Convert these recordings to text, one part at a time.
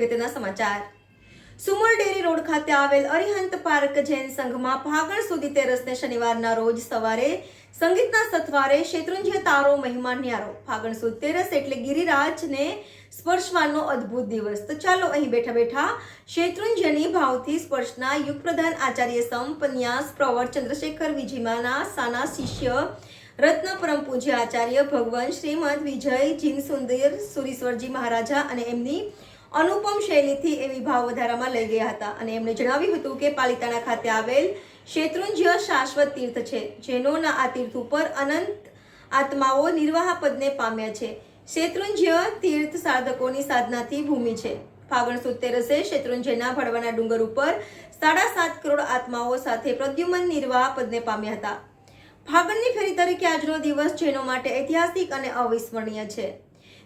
અગત્યના સમાચાર। Sumul dairy road ખાતે આવેલ અરિહંત પાર્ક જૈન સંઘમાં ફાગણ સુધી તેરસને શનિવારના રોજ સવારે સંગીતના સથવારે શેત્રુંજ્ય તારો મહિમા ન્યારો। ફાગણ સુદ તેરસ એટલે ગિરિરાજને સ્પર્શવાનો અદ્ભુત દિવસ। તો ચાલો અહીં બેઠા બેઠા શેત્રુંજ્યની ભાવથી સ્પર્શના યુગ પ્રધાન આચાર્ય સમ પન્યાસ પ્રવર ચંદ્રશેખર વિજીમાના સાના શિષ્ય રત્ન પરમ પૂજ્ય આચાર્ય ભગવાન શ્રીમદ વિજય જીન સુંદર સુરીશ્વરજી મહારાજા અને એમની અનુપમ શૈલીથી એવી ભાવ વધારામાં લઈ ગયા હતા અને એમણે જણાવ્યું હતું કે પાલિતાણા ખાતે આવેલ શેત્રુંજ્ય શાશ્વત તીર્થ છે, જેનોના આ તીર્થ ઉપર અનંત આત્માઓ નિર્વાહ પદને પામ્યા છે। શેત્રુંજ્ય તીર્થ સાધકોની સાધનાથી ભૂમિ છે। ફાગણ સુદ તેરસે શેત્રુંજ્યના ભડવાના ડુંગર ઉપર 7.5 કરોડ આત્માઓ સાથે પ્રદ્યુમન નિર્વાહ પદને પામ્યા હતા। ફાગણની ફેરી તરીકે આજનો દિવસ જૈનો માટે ઐતિહાસિક અને અવિસ્મરણીય છે।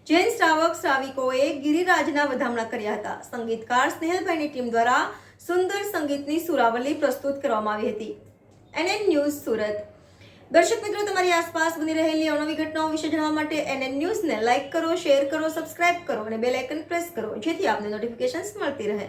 જૈન શ્રાવક શ્રાવિકોએ ગિરિરાજના વધામણા કર્યા હતા। સંગીતકાર સ્નેહલભાઈની ટીમ દ્વારા સુંદર સંગીતની સુરાવલી પ્રસ્તુત કરવામાં આવી હતી। NN news Surat. દર્શક મિત્રો, તમારી આસપાસ બની રહેલી અવનવી ઘટનાઓ વિશે જાણવા માટે NN ન્યૂઝને લાઇક કરો, શેર કરો, સબસ્ક્રાઇબ કરો અને બેલ આઇકન પ્રેસ કરો, જેથી આપને નોટિફિકેશન્સ મળતી રહે।